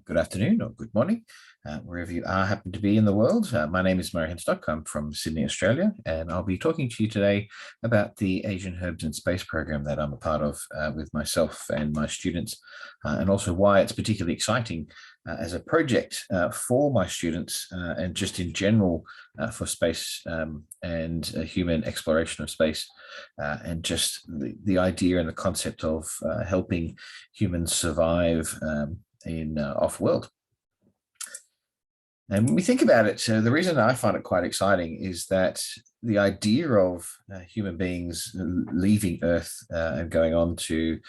Good afternoon or good morning, wherever you are happen to be in the world. My name is Henstock. I'm from Sydney, Australia, and I'll be talking to you today about the Asian Herbs and Space program that I'm a part of with myself and my students, and also why it's particularly exciting as a project for my students and just in general for space and human exploration of space, and just the idea and the concept of helping humans survive in off-world. And when we think about it, the reason I find it quite exciting is that the idea of human beings leaving Earth and going on to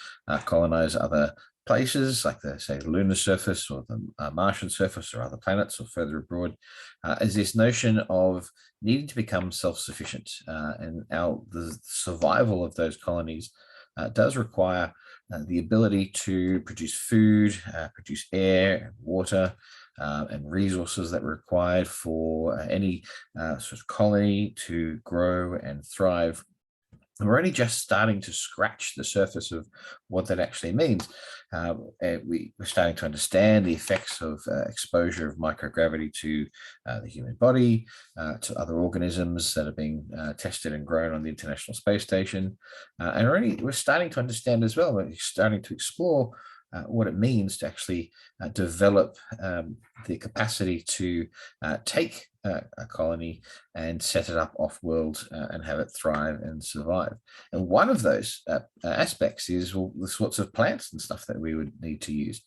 colonize other places like the lunar surface or the Martian surface or other planets or further abroad is this notion of needing to become self-sufficient, and the survival of those colonies does require the ability to produce food, produce air and water, and resources that were required for any sort of colony to grow and thrive. And we're only just starting to scratch the surface of what that actually means. We're starting to understand the effects of exposure of microgravity to the human body, to other organisms that are being tested and grown on the International Space Station. And we're starting to understand as well, we're starting to explore what it means to actually develop the capacity to take a colony and set it up off-world and have it thrive and survive. And one of those aspects is the sorts of plants and stuff that we would need to use,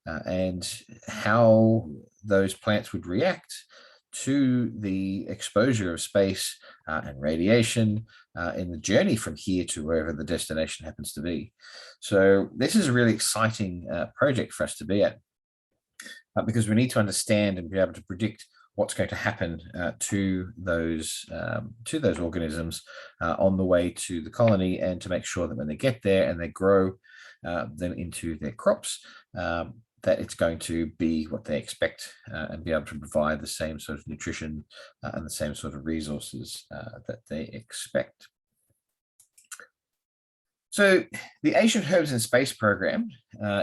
and how those plants would react to the exposure of space and radiation in the journey from here to wherever the destination happens to be. So this is a really exciting project for us to be at, because we need to understand and be able to predict what's going to happen to those organisms on the way to the colony, and to make sure that when they get there and they grow them into their crops, that it's going to be what they expect and be able to provide the same sort of nutrition and the same sort of resources that they expect. So the Asian Herbs and Space Program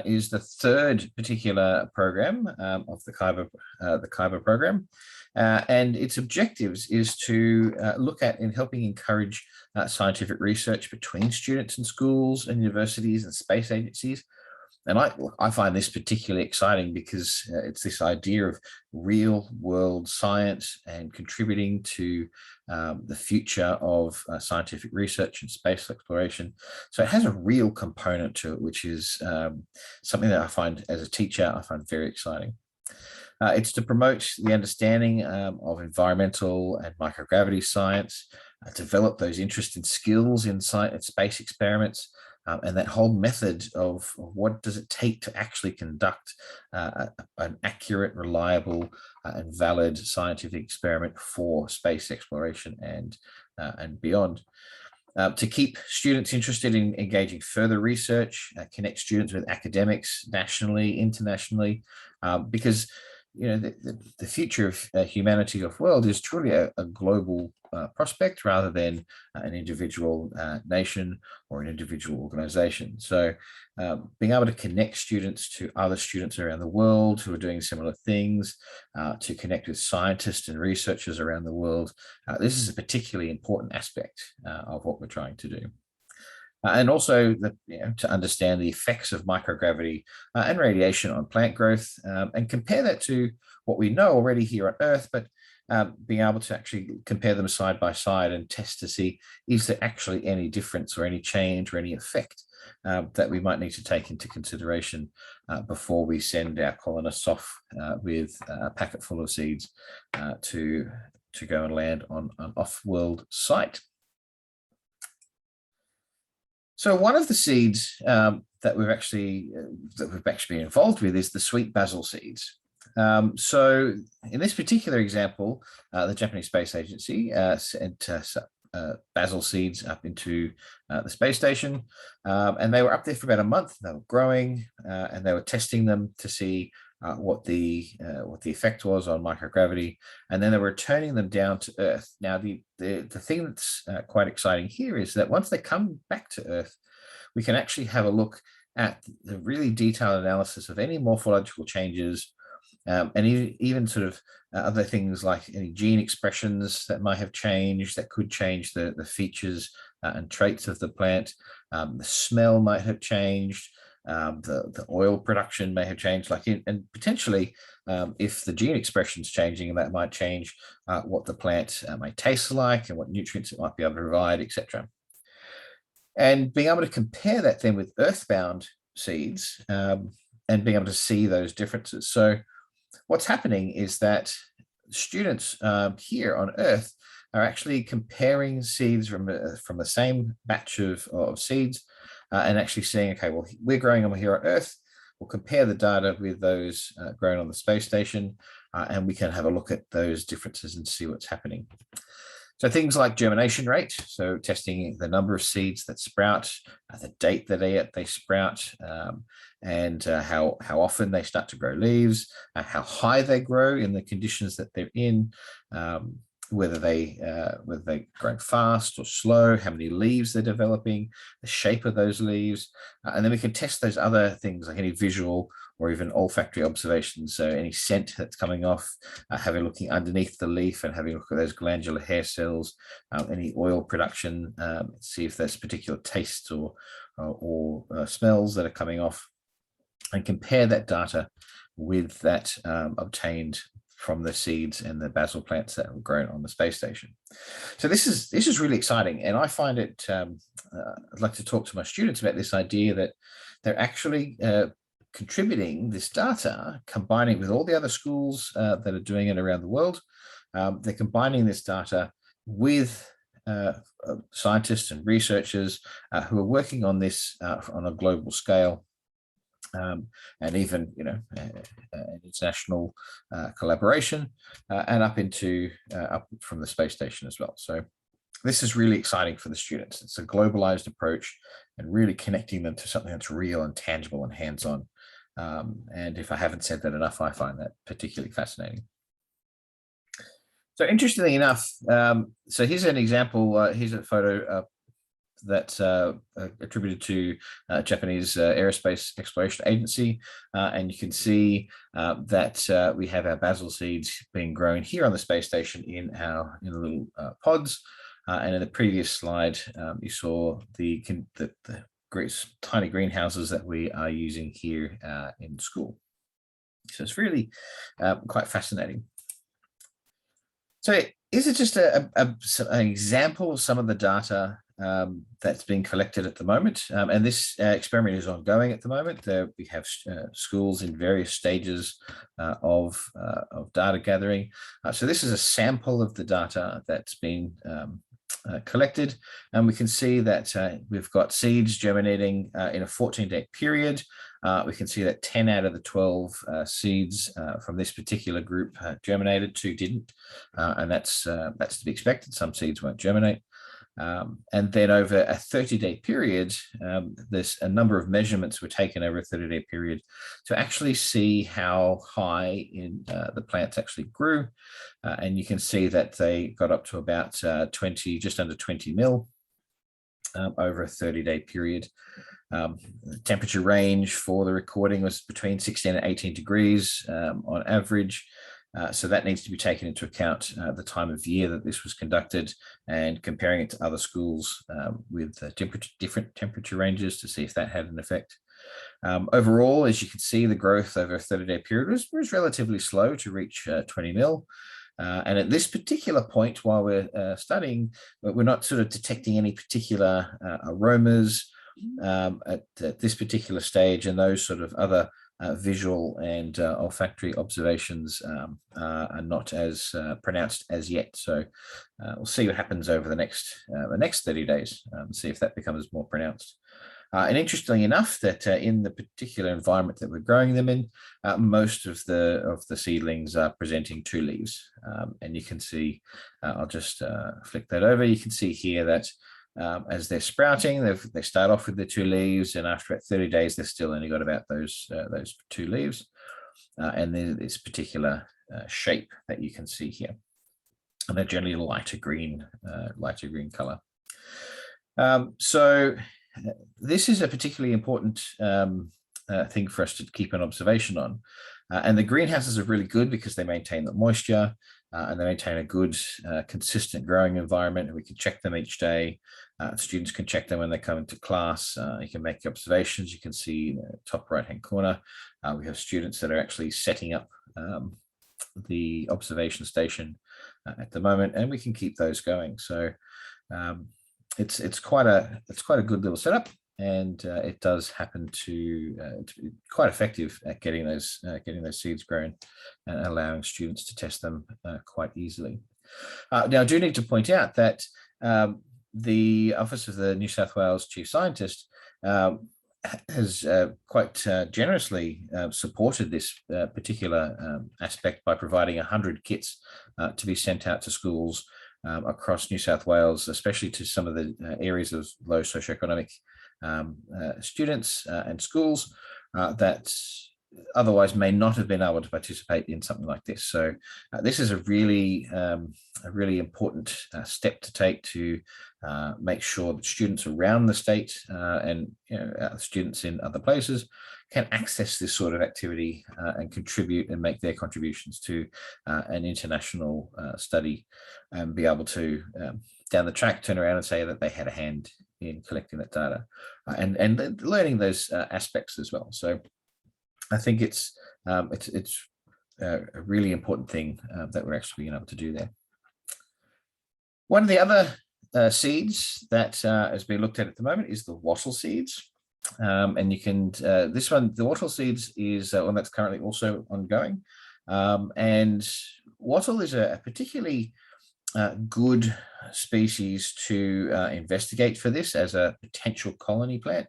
is the third particular program of the Kaiba program. And its objectives is to look at in helping encourage scientific research between students and schools and universities and space agencies. And I find this particularly exciting because it's this idea of real world science and contributing to the future of scientific research and space exploration. So it has a real component to it, which is something that I find as a teacher, I find very exciting. It's to promote the understanding of environmental and microgravity science, develop those interest and skills in science and space experiments, and that whole method of what does it take to actually conduct an accurate, reliable, and valid scientific experiment for space exploration and beyond. To keep students interested in engaging further research, connect students with academics nationally, internationally, because the future of humanity off-world is truly a global prospect rather than an individual nation or an individual organization. So being able to connect students to other students around the world who are doing similar things, to connect with scientists and researchers around the world, this is a particularly important aspect of what we're trying to do. And also to understand the effects of microgravity and radiation on plant growth, and compare that to what we know already here on Earth, but being able to actually compare them side by side and test to see, is there actually any difference or any change or any effect that we might need to take into consideration before we send our colonists off with a packet full of seeds to go and land on an off-world site. So one of the seeds that we've actually been involved with is the sweet basil seeds. So in this particular example, the Japanese Space Agency sent basil seeds up into the space station, and they were up there for about a month. They were growing, and they were testing them to see what the effect was on microgravity, and then they were turning them down to Earth. Now, the thing that's quite exciting here is that once they come back to Earth, we can actually have a look at the really detailed analysis of any morphological changes, and even sort of other things like any gene expressions that might have changed, that could change the features and traits of the plant. The smell might have changed. The oil production may have changed, and potentially if the gene expression is changing, that might change what the plant might taste like and what nutrients it might be able to provide, etc. And being able to compare that then with earthbound seeds and being able to see those differences. So what's happening is that students here on Earth are actually comparing seeds from the same batch of seeds and actually saying, okay, well, we're growing them here on Earth. We'll compare the data with those grown on the space station, and we can have a look at those differences and see what's happening. So things like germination rate, so testing the number of seeds that sprout, the date that they sprout, and how often they start to grow leaves, how high they grow in the conditions that they're in, whether they're growing fast or slow, how many leaves they're developing, the shape of those leaves, and then we can test those other things like any visual or even olfactory observations. So any scent that's coming off, having looking underneath the leaf and having a look at those glandular hair cells, any oil production, see if there's particular tastes or smells that are coming off, and compare that data with that obtained from the seeds and the basil plants that were grown on the space station. So this is really exciting, and I find it. I'd like to talk to my students about this idea that they're actually contributing this data, combining with all the other schools that are doing it around the world. They're combining this data with scientists and researchers who are working on this on a global scale, and even international collaboration, and up from the space station as well. So this is really exciting for the students. It's a globalized approach and really connecting them to something that's real and tangible and hands-on. And if I haven't said that enough, I find that particularly fascinating. So interestingly enough, so here's an example. Here's a photo that's attributed to Japanese Aerospace Exploration Agency. And you can see that we have our basil seeds being grown here on the space station in the little pods. And in the previous slide, you saw the tiny greenhouses that we are using here in school. So it's really quite fascinating. So is it just an example of some of the data that's being collected at the moment? And this experiment is ongoing at the moment. We have schools in various stages of data gathering. So this is a sample of the data that's been collected, and we can see that we've got seeds germinating in a 14-day period. We can see that 10 out of the 12 seeds from this particular group germinated, 2 didn't, and that's to be expected. Some seeds won't germinate. And then over a 30-day period, there's a number of measurements were taken over a 30-day period to actually see how high in the plants actually grew. And you can see that they got up to about just under 20 mil over a 30-day period. The temperature range for the recording was between 16 and 18 degrees on average. So that needs to be taken into account the time of year that this was conducted, and comparing it to other schools with different temperature ranges to see if that had an effect. Overall, as you can see, the growth over a 30-day period was relatively slow to reach 20 mil. And at this particular point, while we're studying, we're not sort of detecting any particular aromas at this particular stage, and those sort of other visual and olfactory observations are not as pronounced as yet. So we'll see what happens over the next 30 days, see if that becomes more pronounced. And interestingly enough, that in the particular environment that we're growing them in, most of the seedlings are presenting 2 leaves. And you can see, I'll just flick that over. You can see here that as they're sprouting, they start off with the 2 leaves, and after 30 days, they've still only got about those 2 leaves. And then this particular shape that you can see here. And they're generally lighter green color. So this is a particularly important thing for us to keep an observation on. And the greenhouses are really good because they maintain the moisture and they maintain a good, consistent growing environment. And we can check them each day. Students can check them when they come into class. You can make observations. You can see in the top right-hand corner, we have students that are actually setting up the observation station at the moment, and we can keep those going. So it's quite a good little setup, and it does happen to be quite effective at getting those seeds grown and allowing students to test them quite easily. Now, I do need to point out that the Office of the New South Wales Chief Scientist has quite generously supported this particular aspect by providing 100 kits to be sent out to schools across New South Wales, especially to some of the areas of low socioeconomic students and schools that otherwise may not have been able to participate in something like this. So this is a really important step to take to make sure that students around the state and students in other places can access this sort of activity and contribute and make their contributions to an international study, and be able to down the track turn around and say that they had a hand in collecting that data and learning those aspects as well. So I think it's a really important thing that we're actually being able to do there. One of the other seeds that has been looked at the moment is the wattle seeds. And you can, this one, the wattle seeds is one that's currently also ongoing. And wattle is a particularly good species to investigate for this as a potential colony plant.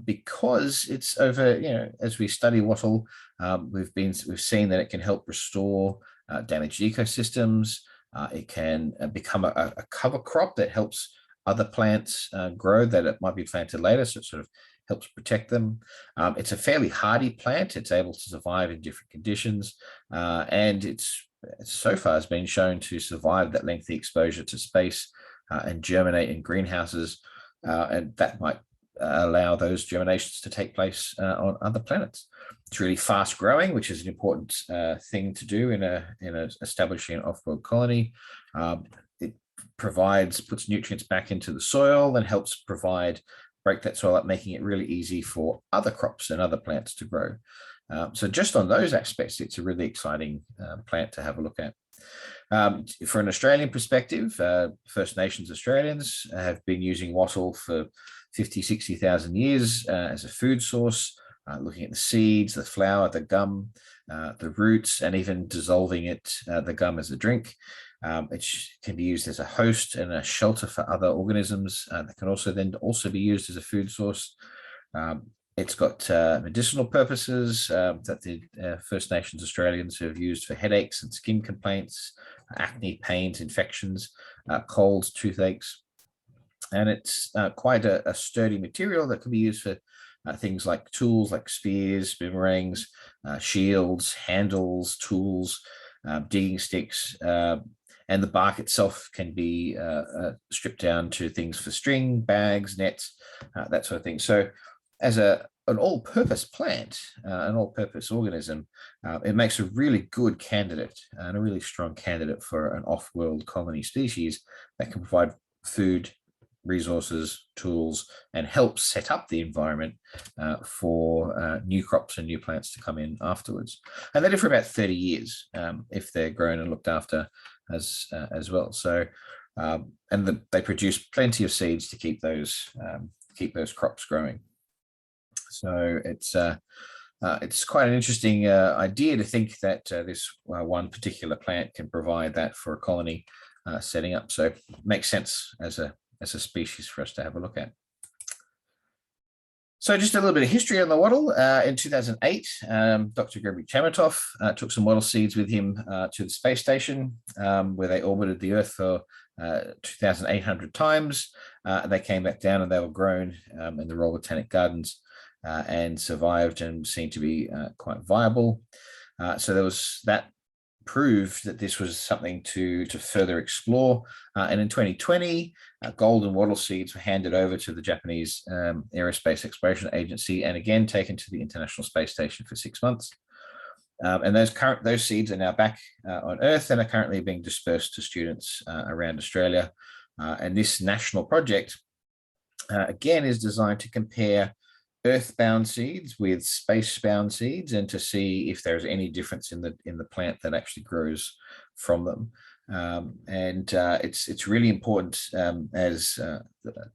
Because it's over, as we study wattle, we've seen that it can help restore damaged ecosystems. It can become a cover crop that helps other plants grow that it might be planted later, so it sort of helps protect them. It's a fairly hardy plant. It's able to survive in different conditions, and it's so far has been shown to survive that lengthy exposure to space and germinate in greenhouses, and that might allow those germinations to take place on other planets. It's really fast growing, which is an important thing to do in establishing an off-world colony. It puts nutrients back into the soil and helps break that soil up, making it really easy for other crops and other plants to grow. So just on those aspects, it's a really exciting plant to have a look at. For an Australian perspective, First Nations Australians have been using wattle for 50, 60,000 years as a food source, looking at the seeds, the flour, the gum, the roots, and even dissolving the gum as a drink. It can be used as a host and a shelter for other organisms that can also be used as a food source. It's got medicinal purposes that the First Nations Australians have used for headaches and skin complaints, acne, pains, infections, colds, toothaches. And it's quite a sturdy material that can be used for things like tools like spears, boomerangs, shields, handles, tools, digging sticks, and the bark itself can be stripped down to things for string, bags, nets, that sort of thing. So as an all-purpose plant, an all-purpose organism, it makes a really good candidate and a really strong candidate for an off-world colony species that can provide food, resources, tools, and help set up the environment for new crops and new plants to come in afterwards. And they live for about 30 years if they're grown and looked after as well. So, they produce plenty of seeds to keep those crops growing. So it's quite an interesting idea to think that this one particular plant can provide that for a colony setting up. So it makes sense as a species for us to have a look at. So just a little bit of history on the wattle. In 2008, Dr. Gregory Chamatov took some wattle seeds with him to the space station, where they orbited the Earth for 2,800 times. They came back down and they were grown in the Royal Botanic Gardens and survived and seemed to be quite viable. So there was that proved that this was something to further explore. And in 2020, gold and wattle seeds were handed over to the Japanese Aerospace Exploration Agency, and again taken to the International Space Station for 6 months. And those seeds are now back on Earth and are currently being dispersed to students around Australia. And this national project, again, is designed to compare earthbound seeds with spacebound seeds, and to see if there's any difference in the plant that actually grows from them. It's really important, as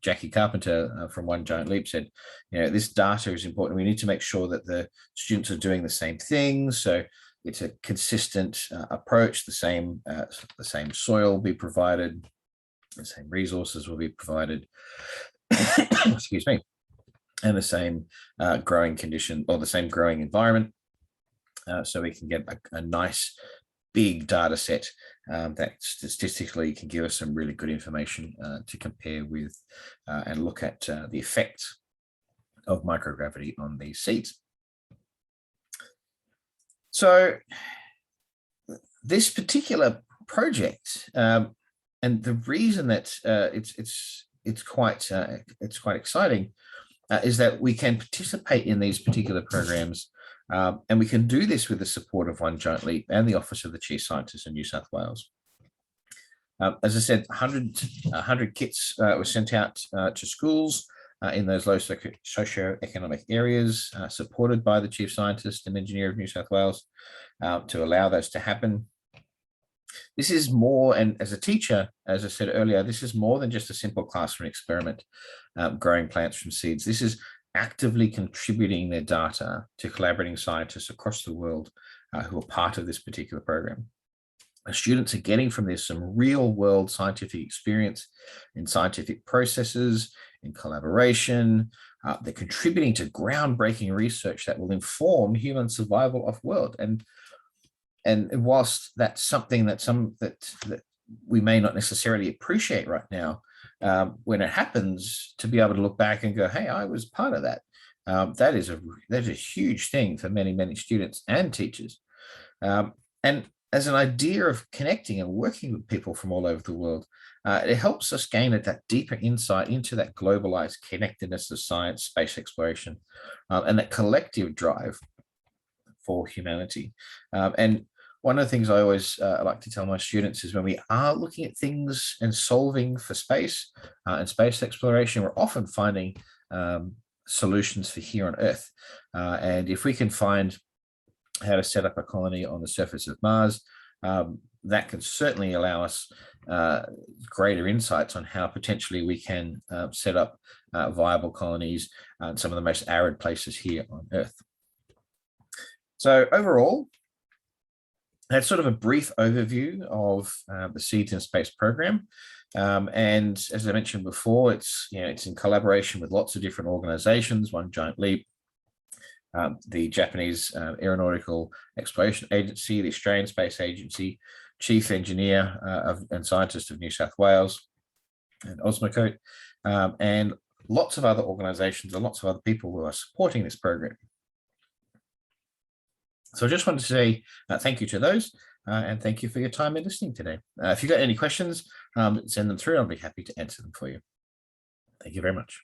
Jackie Carpenter from One Giant Leap said, this data is important. We need to make sure that the students are doing the same things. So it's a consistent approach. The same soil will be provided, the same resources will be provided. Excuse me. And the same growing condition, or the same growing environment, so we can get a nice big data set that statistically can give us some really good information to compare with and look at the effects of microgravity on these seeds. So this particular project, and the reason that it's quite exciting, is that we can participate in these particular programs, and we can do this with the support of One Giant Leap and the Office of the Chief Scientist in New South Wales. As I said, 100 kits were sent out to schools in those low socioeconomic areas, supported by the Chief Scientist and Engineer of New South Wales, to allow those to happen. This is more, and as a teacher, as I said earlier, this is more than just a simple classroom experiment, growing plants from seeds. This is actively contributing their data to collaborating scientists across the world who are part of this particular program. The students are getting from this some real world scientific experience in scientific processes, in collaboration. They're contributing to groundbreaking research that will inform human survival off-world. And whilst that's something that we may not necessarily appreciate right now, when it happens, to be able to look back and go, hey, I was part of that. That is a huge thing for many, many students and teachers. And as an idea of connecting and working with people from all over the world, it helps us gain that deeper insight into that globalized connectedness of science, space exploration, and that collective drive for humanity. And one of the things I always like to tell my students is, when we are looking at things and solving for space and space exploration, we're often finding solutions for here on Earth. And if we can find how to set up a colony on the surface of Mars, that can certainly allow us greater insights on how potentially we can set up viable colonies in some of the most arid places here on Earth. So overall, that's sort of a brief overview of the Seeds in Space program. And as I mentioned before, it's in collaboration with lots of different organizations: One Giant Leap, the Japanese Aeronautical Exploration Agency, the Australian Space Agency, Chief Engineer and Scientist of New South Wales, and Osmocote, and lots of other organizations and lots of other people who are supporting this program. So I just wanted to say thank you to those, and thank you for your time in listening today. If you've got any questions, send them through. I'll be happy to answer them for you. Thank you very much.